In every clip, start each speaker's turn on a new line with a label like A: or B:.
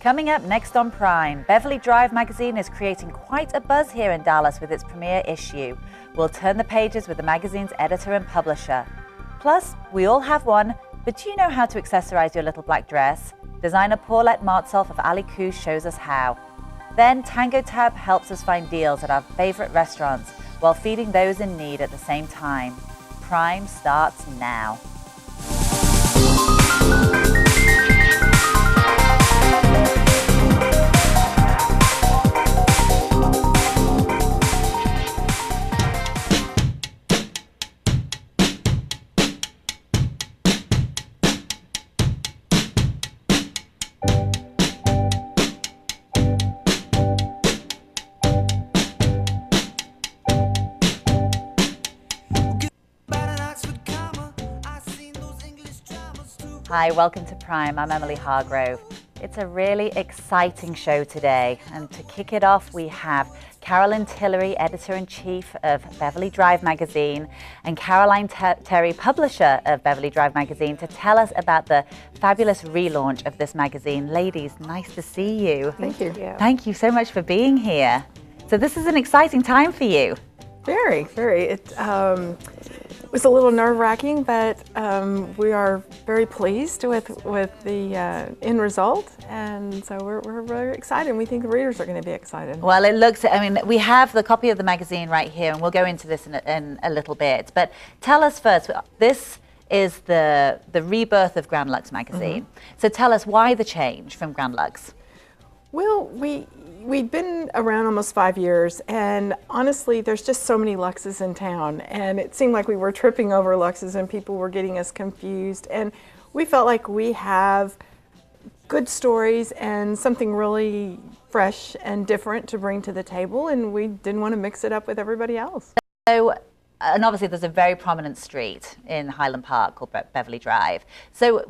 A: Coming up next on Prime, Beverly Drive magazine is creating quite a buzz here in Dallas with its premiere issue. We'll turn the pages with the magazine's editor and publisher. Plus, we all have one, but do you know how to accessorize your little black dress? Designer Paulette Martsolf of Ali Koo shows us how. Then Tango Tab helps us find deals at our favorite restaurants while feeding those in need at the same time. Prime starts now. Hi, welcome to Prime. I'm Emily Hargrove. It's a really exciting show today, and to kick it off we have Carolyn Tillery, Editor-in-Chief of Beverly Drive magazine, and Caroline Terry, publisher of Beverly Drive magazine, to tell us about the fabulous relaunch of this magazine. Ladies, nice to see you.
B: Thank you.
A: Thank you so much for being here. So this is an exciting time for you.
B: Very, very. It was a little nerve-wracking, but we are very pleased with the end result, and so we're very excited. We think the readers are going to be excited.
A: Well, it looks, I mean, we have the copy of the magazine right here, and we'll go into this in a little bit. But tell us first, this is the rebirth of Grand Lux magazine. Mm-hmm. So tell us why the change from Grand Lux?
B: Well, we'd been around almost 5 years, and honestly, there's just so many Luxes in town, and it seemed like we were tripping over Luxes and people were getting us confused, and we felt like we have good stories and something really fresh and different to bring to the table, and we didn't want to mix it up with everybody else.
A: So, and obviously there's a very prominent street in Highland Park called Beverly Drive. So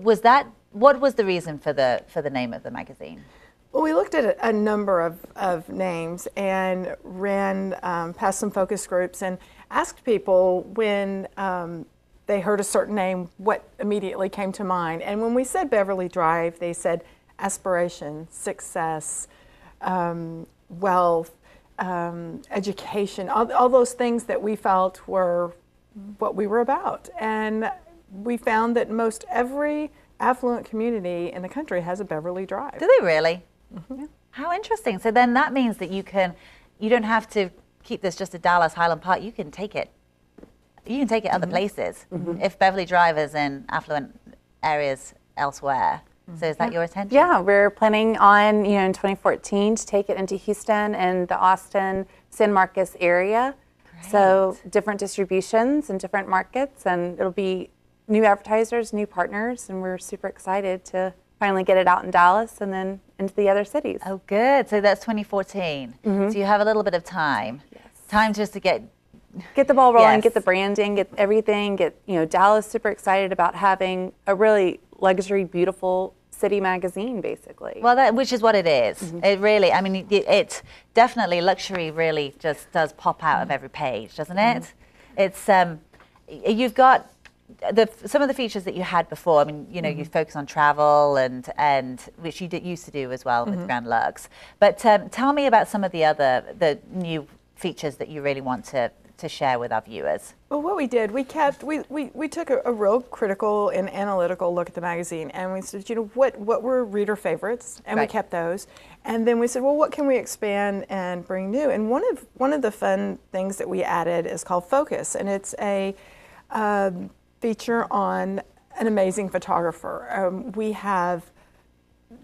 A: what was the reason for the name of the magazine?
B: Well, we looked at a number of names and ran past some focus groups and asked people when they heard a certain name, what immediately came to mind. And when we said Beverly Drive, they said aspiration, success, wealth, education, all those things that we felt were what we were about. And we found that most every affluent community in the country has a Beverly Drive.
A: Do they really?
B: Mm-hmm. Yeah.
A: How interesting. So then that means that you don't have to keep this just a Dallas Highland Park. You can take it other places. Mm-hmm. If Beverly Drive is in affluent areas elsewhere. Mm-hmm. So is that your intention?
C: Yeah, we're planning on, in 2014 to take it into Houston and the Austin, San Marcos area. Great. So different distributions in different markets, and it'll be new advertisers, new partners, and we're super excited to finally get it out in Dallas and then into the other cities.
A: Oh, good. So that's 2014. Mm-hmm. So you have a little bit of time.
C: Yes.
A: Time just to get
C: the ball rolling,
A: yes.
C: Get the branding, get everything, Dallas super excited about having a really luxury, beautiful city magazine, basically.
A: Well, which is what it is. Mm-hmm. It really, I mean, it definitely, luxury really just does pop out of every page, doesn't it? Mm-hmm. It's, you've got some of the features that you had before. I mean, you focus on travel and which you used to do as well with Grand Lux. But tell me about some of the new features that you really want to share with our viewers.
B: Well, what we did, we took a real critical and analytical look at the magazine, and we said, what were reader favorites, and
A: right.
B: We kept those. And then we said, well, what can we expand and bring new? And one of the fun things that we added is called Focus, and it's a feature on an amazing photographer. We have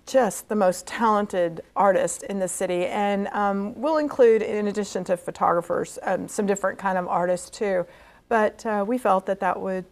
B: just the most talented artist in the city, and we'll include, in addition to photographers, some different kind of artists too. But we felt that would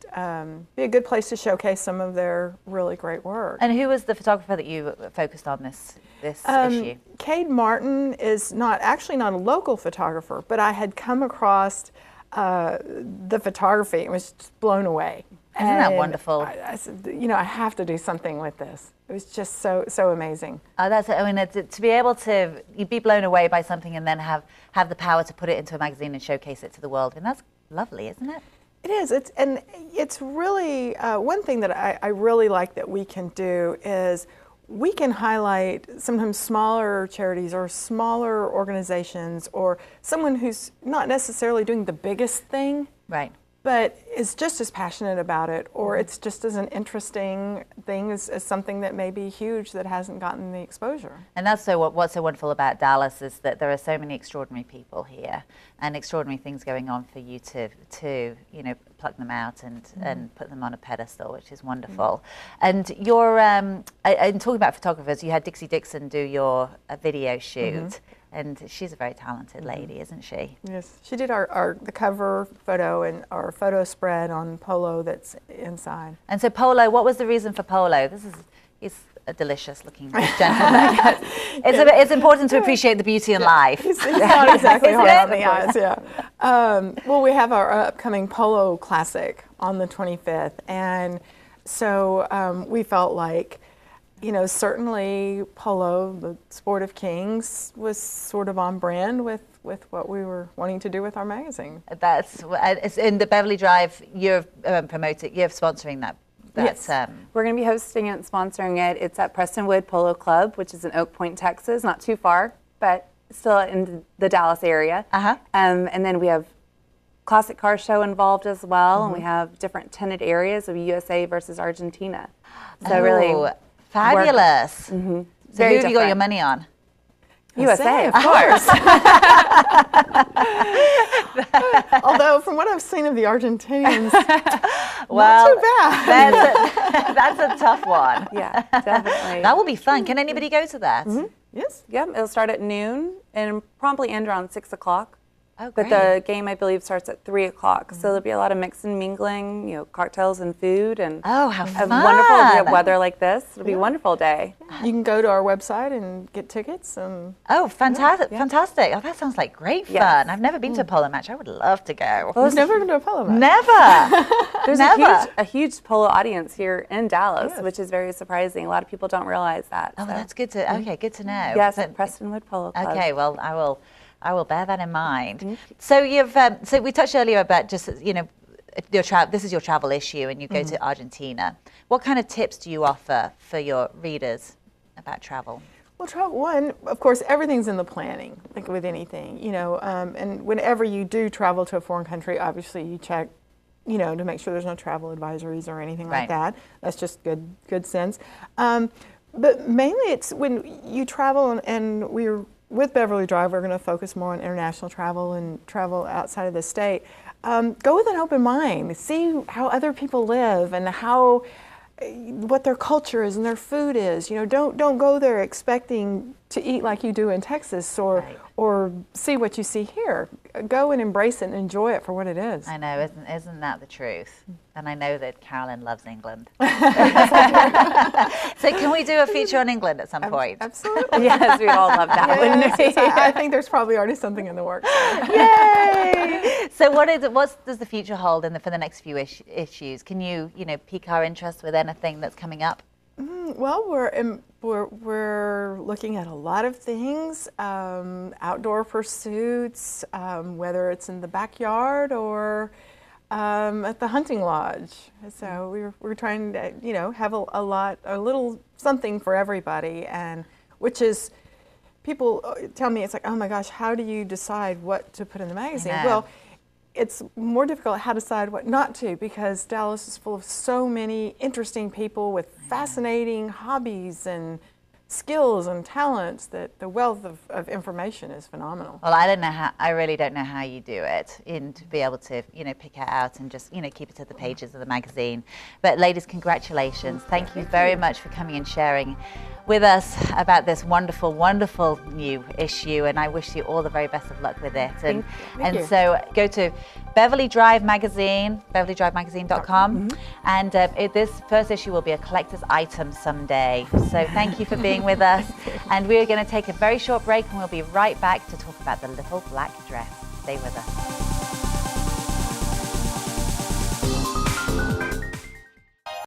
B: be a good place to showcase some of their really great work.
A: And who was the photographer that you focused on this issue?
B: Cade Martin is actually not a local photographer, but I had come across the photography and was just blown away.
A: Isn't that wonderful?
B: I said, I have to do something with this. It was just so amazing.
A: Oh, to be able to be blown away by something and then have the power to put it into a magazine and showcase it to the world. I mean, that's lovely, isn't it?
B: It is. It's really one thing that I really like that we can do is we can highlight sometimes smaller charities or smaller organizations or someone who's not necessarily doing the biggest thing,
A: Right.
B: but is just as passionate about it, or it's just as an interesting thing as something that may be huge that hasn't gotten the exposure.
A: And that's what's so wonderful about Dallas is that there are so many extraordinary people here and extraordinary things going on for you to pluck them out and put them on a pedestal, which is wonderful. And you're, and talking about photographers, you had Dixie Dixon do your video shoot. And she's a very talented lady, isn't she?
B: Yes, she did the cover photo and our photo spread on Polo that's inside.
A: And so Polo, what was the reason for Polo? He's a delicious looking gentleman. It's important to appreciate the beauty in life.
B: He's not exactly hard on the eyes, yeah. Well, we have our upcoming Polo Classic on the 25th, and so we felt like, certainly polo, the sport of kings, was sort of on brand with what we were wanting to do with our magazine.
A: It's in the Beverly Drive. You're promoting, you're sponsoring that.
C: Yes. We're going to be hosting it and sponsoring it. It's at Prestonwood Polo Club, which is in Oak Point, Texas, not too far, but still in the Dallas area. And then we have classic car show involved as well, and we have different tented areas of USA versus Argentina. So really.
A: Fabulous. So who have you got your money on?
C: USA, of course.
B: Although, from what I've seen of the Argentinians,
A: well,
B: not too bad.
A: That's a tough one.
C: Yeah, definitely.
A: That will be fun. Can anybody go to that?
B: Yes.
C: Yeah, it'll start at noon and probably end around 6 o'clock.
A: Oh,
C: but the game, I believe, starts at 3 o'clock. So there'll be a lot of mix and mingling, cocktails and food, and
A: how fun!
C: Wonderful. We have weather like this. It'll be a wonderful day.
B: You can go to our website and get tickets.
A: Oh, fantastic! Fantastic! Oh, that sounds like great fun. I've never been to a polo match. I would love to go.
B: Well, I've never been to a polo match.
A: Never.
C: There's a huge polo audience here in Dallas, which is very surprising. A lot of people don't realize that.
A: Oh, that's good to. Okay, good to know.
C: Yes, at Prestonwood Polo Club.
A: Okay, well, I will bear that in mind. So you've so we touched earlier about just this is your travel issue, and you go to Argentina. What kind of tips do you offer for your readers about travel?
B: Well, travel, one, of course, everything's in the planning, like with anything, and whenever you do travel to a foreign country, obviously you check, to make sure there's no travel advisories or anything like that. That's just good sense. But mainly it's when you travel, and we're with Beverly Drive, we're going to focus more on international travel and travel outside of the state. Go with an open mind. See how other people live and what their culture is and their food is. Don't go there expecting to eat like you do in Texas or see what you see here. Go and embrace it and enjoy it for what it is.
A: I know, isn't that the truth? And I know that Carolyn loves England. So can we do a feature on England at some point?
B: Absolutely.
C: Yes, we all love that.
B: Yes, I think there's probably already something in the works.
A: Yay! So what does the future hold for the next few issues? Can you pique our interest with anything that's coming up?
B: Well, we're looking at a lot of things, outdoor pursuits, whether it's in the backyard or at the hunting lodge. So we're trying to have a little something for everybody, and which is, people tell me, it's like, oh my gosh, how do you decide what to put in the magazine? Well, it's more difficult how to decide what not to, because Dallas is full of so many interesting people with fascinating hobbies and skills and talents that the wealth of information is phenomenal.
A: Well, I really don't know how you do it, to be able to, pick it out and just, keep it to the pages of the magazine. But ladies, congratulations. Thank you very much for coming and sharing with us about this wonderful, wonderful new issue, and I wish you all the very best of luck with it.
B: Thank you.
A: So go to Beverly Drive Magazine, beverlydrivemagazine.com, and this first issue will be a collector's item someday. So thank you for being with us, and we're going to take a very short break, and we'll be right back to talk about the little black dress. Stay with us.